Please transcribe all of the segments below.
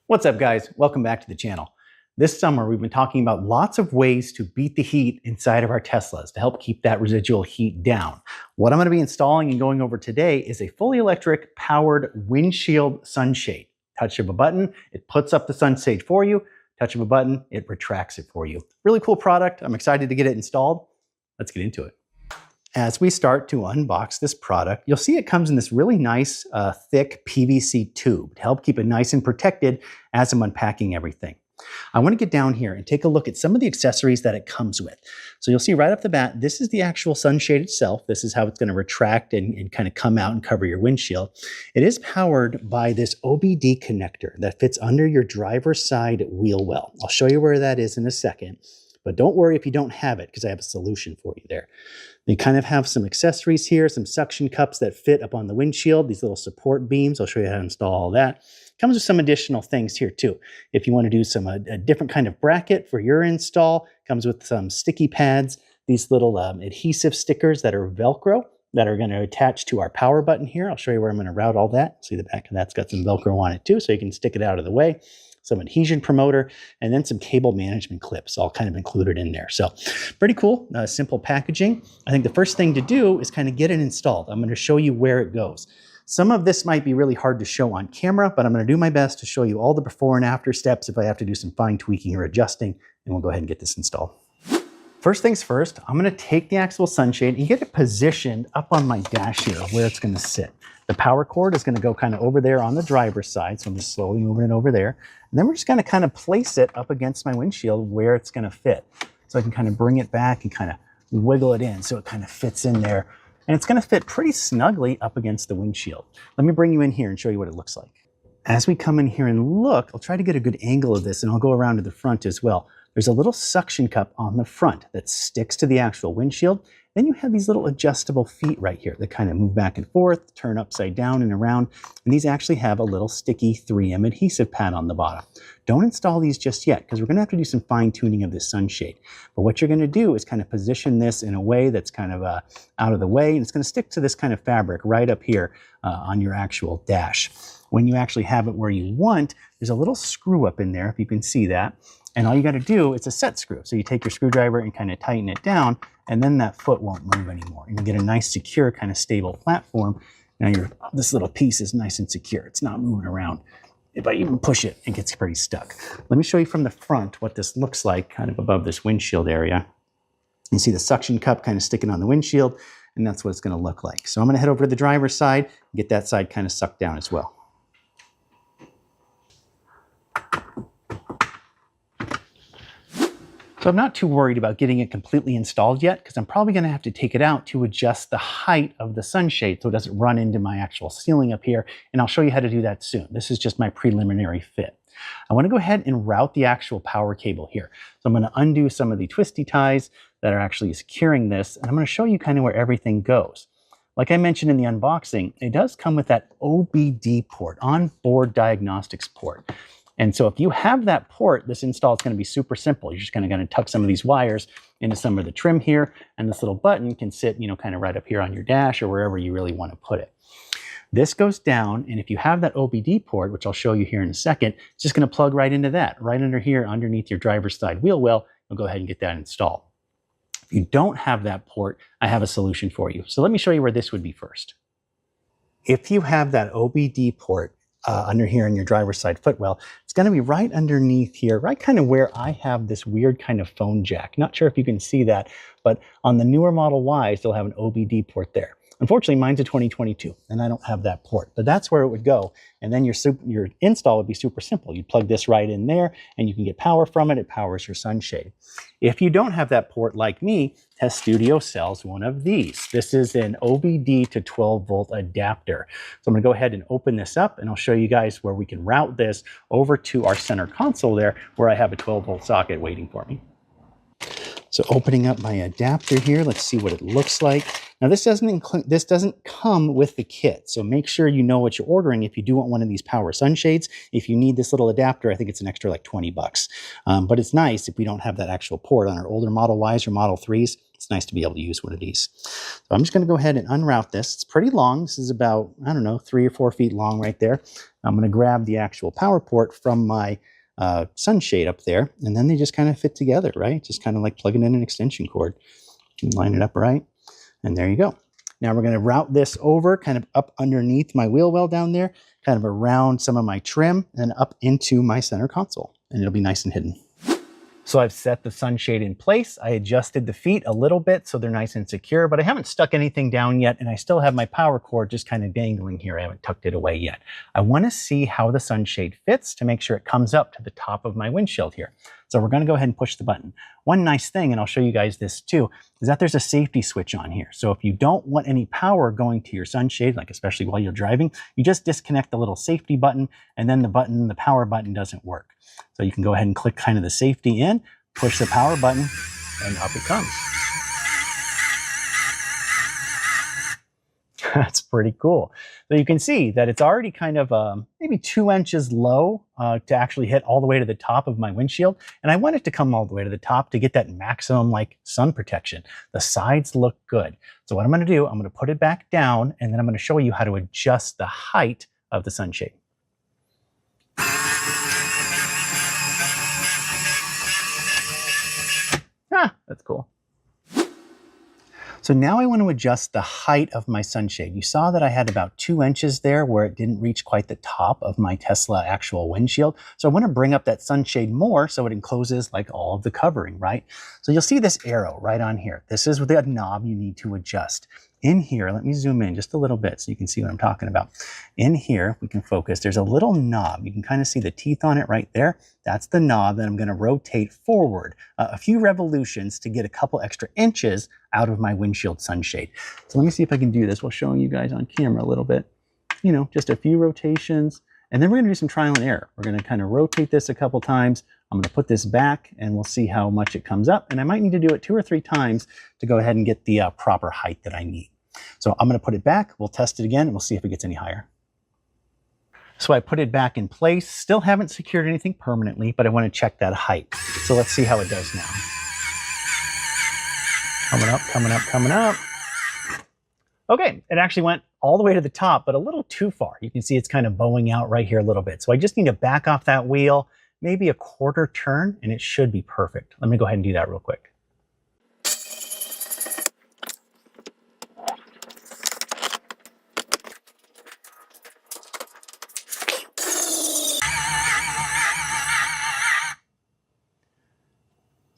What's up, guys? Welcome back to the channel. This summer, we've been talking about lots of ways to beat the heat inside of our Teslas to help keep that residual heat down. What I'm going to be installing and going over today is a fully electric powered windshield sunshade. Touch of a button, it puts up the sunshade for you. Touch of a button, it retracts it for you. Really cool product. I'm excited to get it installed. Let's get into it. As we start to unbox this product, you'll see it comes in this really nice, thick PVC tube to help keep it nice and protected as I'm unpacking everything. I want to get down here and take a look at some of the accessories that it comes with. So you'll see right off the bat, this is the actual sunshade itself. This is how it's going to retract and kind of come out and cover your windshield. It is powered by this OBD connector that fits under your driver's side wheel well. I'll show you where that is in a second. But don't worry if you don't have it, because I have a solution for you there. They kind of have some accessories here, some suction cups that fit up on the windshield, these little support beams. I'll show you how to install all that. Comes with some additional things here too. If you want to do some a different kind of bracket for your install, comes with some sticky pads, these little adhesive stickers that are Velcro that are going to attach to our power button here. I'll show you where I'm going to route all that. See the back of that's got some Velcro on it too, so you can stick it out of the way. Some adhesion promoter, and then some cable management clips all kind of included in there. So pretty cool, simple packaging. I think the first thing to do is kind of get it installed. I'm going to show you where it goes. Some of this might be really hard to show on camera, but I'm going to do my best to show you all the before and after steps if I have to do some fine tweaking or adjusting, and we'll go ahead and get this installed. First things first, I'm going to take the actual sunshade and get it positioned up on my dash here where it's going to sit. The power cord is going to go kind of over there on the driver's side, so I'm just slowly moving it over there. And then we're just going to kind of place it up against my windshield where it's going to fit. So I can kind of bring it back and kind of wiggle it in so it kind of fits in there. And it's going to fit pretty snugly up against the windshield. Let me bring you in here and show you what it looks like. As we come in here and look, I'll try to get a good angle of this, and I'll go around to the front as well. There's a little suction cup on the front that sticks to the actual windshield. Then you have these little adjustable feet right here that kind of move back and forth, turn upside down and around. And these actually have a little sticky 3M adhesive pad on the bottom. Don't install these just yet, because we're going to have to do some fine tuning of this sunshade. But what you're going to do is kind of position this in a way that's kind of out of the way. And it's going to stick to this kind of fabric right up here on your actual dash. When you actually have it where you want, there's a little screw up in there, if you can see that. And all you got to do, it's a set screw. So you take your screwdriver and kind of tighten it down, and then that foot won't move anymore. And you get a nice, secure, kind of stable platform. Now this little piece is nice and secure. It's not moving around. If I even push it, it gets pretty stuck. Let me show you from the front what this looks like, kind of above this windshield area. You see the suction cup kind of sticking on the windshield, and that's what it's going to look like. So I'm going to head over to the driver's side and get that side kind of sucked down as well. So I'm not too worried about getting it completely installed yet, because I'm probably going to have to take it out to adjust the height of the sunshade so it doesn't run into my actual ceiling up here, and I'll show you how to do that soon. This is just my preliminary fit. I want to go ahead and route the actual power cable here. So I'm going to undo some of the twisty ties that are actually securing this, and I'm going to show you kind of where everything goes. Like I mentioned in the unboxing, it does come with that OBD port, onboard diagnostics port. And so if you have that port, this install is going to be super simple. You're just kind of going to tuck some of these wires into some of the trim here, and this little button can sit, kind of right up here on your dash or wherever you really want to put it. This goes down, and if you have that OBD port, which I'll show you here in a second, it's just going to plug right into that, right under here, underneath your driver's side wheel well. You'll go ahead and get that installed. If you don't have that port, I have a solution for you. So let me show you where this would be first. If you have that OBD port, under here in your driver's side footwell, it's going to be right underneath here, right kind of where I have this weird kind of phone jack. Not sure if you can see that, but on the newer Model Ys, they'll have an OBD port there. Unfortunately, mine's a 2022, and I don't have that port, but that's where it would go. And then your install would be super simple. You plug this right in there, and you can get power from it. It powers your sunshade. If you don't have that port like me, Test Studio sells one of these. This is an OBD to 12-volt adapter. So I'm going to go ahead and open this up, and I'll show you guys where we can route this over to our center console there, where I have a 12-volt socket waiting for me. So opening up my adapter here, let's see what it looks like. Now this doesn't come with the kit, so make sure you know what you're ordering if you do want one of these power sunshades. If you need this little adapter, I think it's an extra like 20 bucks. But it's nice if we don't have that actual port on our older Model Ys or Model 3s. It's nice to be able to use one of these. So I'm just going to go ahead and unroute this. It's pretty long. This is about, I don't know, 3 or 4 feet long right there. I'm going to grab the actual power port from my sunshade up there, and then they just kind of fit together, right? Just kind of like plugging in an extension cord. You can line it up right, and there you go. Now we're going to route this over kind of up underneath my wheel well down there, kind of around some of my trim, and up into my center console, and it'll be nice and hidden. So I've set the sunshade in place. I adjusted the feet a little bit so they're nice and secure, but I haven't stuck anything down yet, and I still have my power cord just kind of dangling here. I haven't tucked it away yet. I want to see how the sunshade fits to make sure it comes up to the top of my windshield here. So we're going to go ahead and push the button. One nice thing, and I'll show you guys this too, is that there's a safety switch on here. So if you don't want any power going to your sunshade, like especially while you're driving, you just disconnect the little safety button, and then the power button doesn't work. So you can go ahead and click kind of the safety in, push the power button, and up it comes. That's pretty cool. So you can see that it's already kind of maybe 2 inches low to actually hit all the way to the top of my windshield. And I want it to come all the way to the top to get that maximum like sun protection. The sides look good. So what I'm going to do, I'm going to put it back down, and then I'm going to show you how to adjust the height of the sunshade. That's cool. So now I want to adjust the height of my sunshade. You saw that I had about 2 inches there where it didn't reach quite the top of my Tesla actual windshield. So I want to bring up that sunshade more so it encloses like all of the covering, right? So you'll see this arrow right on here. This is the knob you need to adjust. In here, let me zoom in just a little bit so you can see what I'm talking about. In here, we can focus. There's a little knob. You can kind of see the teeth on it right there. That's the knob that I'm going to rotate forward a few revolutions to get a couple extra inches out of my windshield sunshade. So let me see if I can do this while showing you guys on camera a little bit. You know, just a few rotations. And then we're going to do some trial and error. We're going to kind of rotate this a couple times. I'm going to put this back and we'll see how much it comes up. And I might need to do it 2 or 3 times to go ahead and get the proper height that I need. So I'm going to put it back. We'll test it again and we'll see if it gets any higher. So I put it back in place. Still haven't secured anything permanently, but I want to check that height. So let's see how it does now. Coming up, coming up, coming up. Okay, it actually went all the way to the top, but a little too far. You can see it's kind of bowing out right here a little bit. So I just need to back off that wheel, maybe a 1/4 turn, and it should be perfect. Let me go ahead and do that real quick.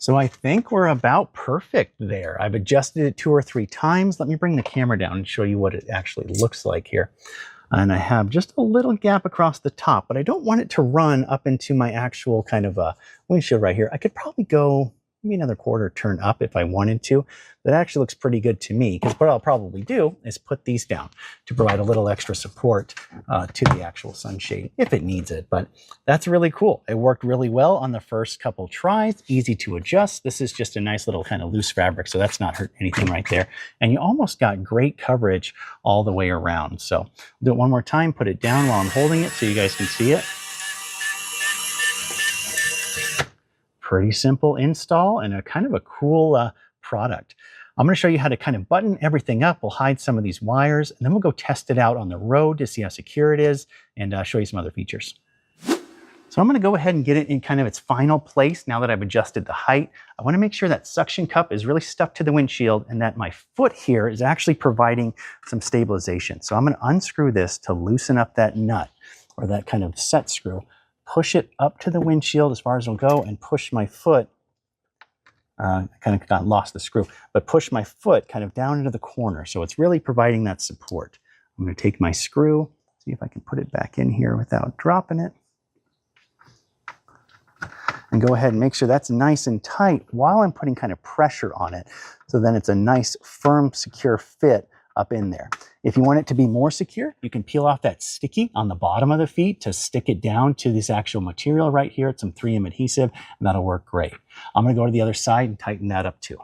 So I think we're about perfect there. I've adjusted it 2 or 3 times. Let me bring the camera down and show you what it actually looks like here. And I have just a little gap across the top, but I don't want it to run up into my actual kind of windshield right here. I could probably go maybe another 1/4 turn up if I wanted to. That actually looks pretty good to me, because what I'll probably do is put these down to provide a little extra support to the actual sunshade if it needs it. But that's really cool. It worked really well on the first couple tries. Easy to adjust. This is just a nice little kind of loose fabric, so that's not hurt anything right there. And you almost got great coverage all the way around. So I'll do it one more time, put it down while I'm holding it so you guys can see it. Pretty simple install and a kind of a cool product. I'm going to show you how to kind of button everything up. We'll hide some of these wires, and then we'll go test it out on the road to see how secure it is and show you some other features. So I'm going to go ahead and get it in kind of its final place now that I've adjusted the height. I want to make sure that suction cup is really stuck to the windshield and that my foot here is actually providing some stabilization. So I'm going to unscrew this to loosen up that nut, or that kind of set screw. Push it up to the windshield as far as it'll go, and push my foot, I kind of lost the screw, but push my foot kind of down into the corner. So it's really providing that support. I'm going to take my screw, see if I can put it back in here without dropping it. And go ahead and make sure that's nice and tight while I'm putting kind of pressure on it. So then it's a nice, firm, secure fit up in there. If you want it to be more secure, you can peel off that sticky on the bottom of the feet to stick it down to this actual material right here. It's some 3M adhesive, and that'll work great. I'm going to go to the other side and tighten that up too.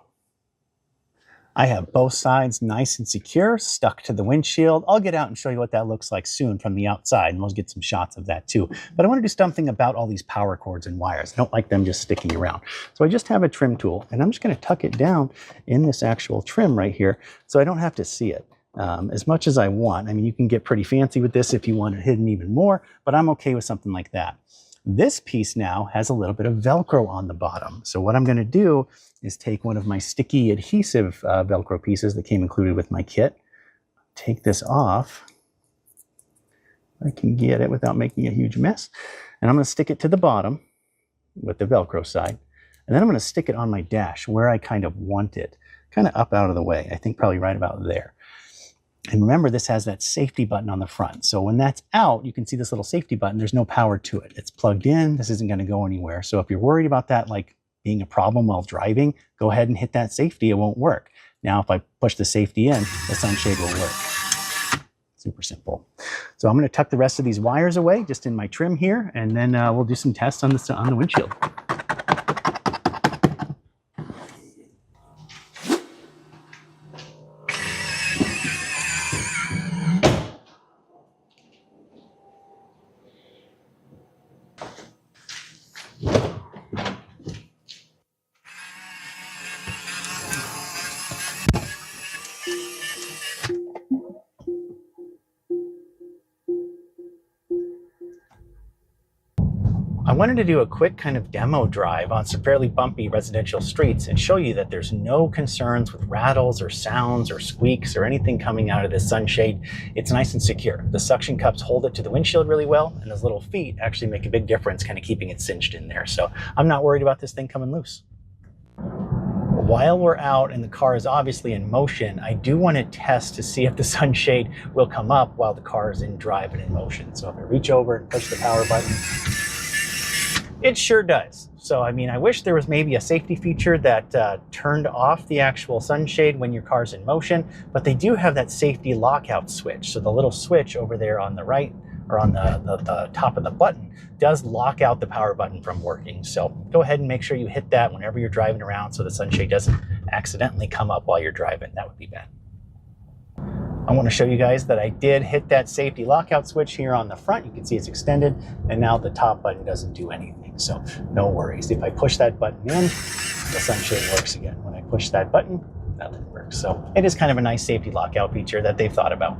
I have both sides nice and secure, stuck to the windshield. I'll get out and show you what that looks like soon from the outside, and we'll get some shots of that too. But I want to do something about all these power cords and wires. I don't like them just sticking around. So I just have a trim tool, and I'm just going to tuck it down in this actual trim right here so I don't have to see it as much as I want. I mean, you can get pretty fancy with this if you want it hidden even more, but I'm okay with something like that. This piece now has a little bit of Velcro on the bottom. So what I'm going to do is take one of my sticky adhesive Velcro pieces that came included with my kit, take this off. I can get it without making a huge mess. And I'm going to stick it to the bottom with the Velcro side. And then I'm going to stick it on my dash where I kind of want it, kind of up out of the way. I think probably right about there. And remember, this has that safety button on the front. So when that's out, you can see this little safety button. There's no power to it. It's plugged in. This isn't going to go anywhere. So if you're worried about that like being a problem while driving, go ahead and hit that safety. It won't work. Now, if I push the safety in, the sunshade will work. Super simple. So I'm going to tuck the rest of these wires away just in my trim here, and then we'll do some tests on the windshield. I wanted to do a quick kind of demo drive on some fairly bumpy residential streets and show you that there's no concerns with rattles or sounds or squeaks or anything coming out of this sunshade. It's nice and secure. The suction cups hold it to the windshield really well, and those little feet actually make a big difference kind of keeping it cinched in there. So I'm not worried about this thing coming loose. While we're out and the car is obviously in motion, I do want to test to see if the sunshade will come up while the car is in drive and in motion. So if I reach over and push the power button, it sure does. So, I mean, I wish there was maybe a safety feature that turned off the actual sunshade when your car's in motion, but they do have that safety lockout switch. So the little switch over there on the right, or on the top of the button, does lock out the power button from working. So go ahead and make sure you hit that whenever you're driving around so the sunshade doesn't accidentally come up while you're driving. That would be bad. I want to show you guys that I did hit that safety lockout switch here on the front. You can see it's extended, and now the top button doesn't do anything. So no worries. If I push that button in, the sunshade works again. When I push that button, nothing works. So it is kind of a nice safety lockout feature that they've thought about.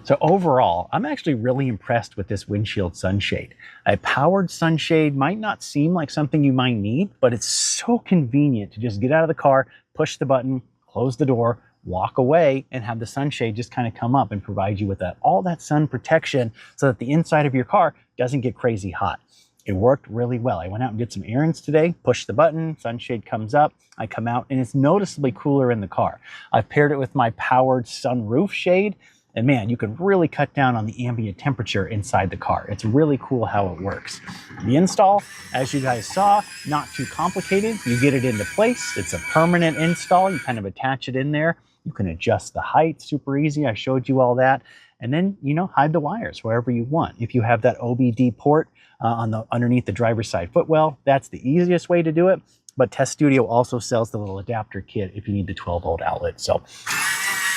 So overall, I'm actually really impressed with this windshield sunshade. A powered sunshade might not seem like something you might need, but it's so convenient to just get out of the car, push the button, close the door, walk away, and have the sunshade just kind of come up and provide you with all that sun protection so that the inside of your car doesn't get crazy hot. It worked really well. I went out and did some errands today, pushed the button, sunshade comes up, I come out, and it's noticeably cooler in the car. I've paired it with my powered sunroof shade, and man, you can really cut down on the ambient temperature inside the car. It's really cool how it works. The install, as you guys saw, not too complicated. You get it into place. It's a permanent install. You kind of attach it in there. You can adjust the height, super easy. I showed you all that. And then, you know, hide the wires wherever you want. If you have that OBD port underneath the driver's side footwell, that's the easiest way to do it. But Test Studio also sells the little adapter kit if you need the 12-volt outlet. So,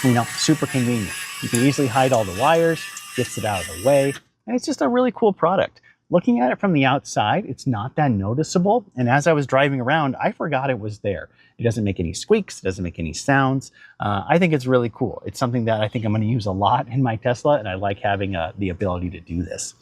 you know, super convenient. You can easily hide all the wires, gets it out of the way, and it's just a really cool product. Looking at it from the outside, it's not that noticeable, and as I was driving around, I forgot it was there. It doesn't make any squeaks, it doesn't make any sounds. I think it's really cool. It's something that I think I'm going to use a lot in my Tesla, and I like having the ability to do this.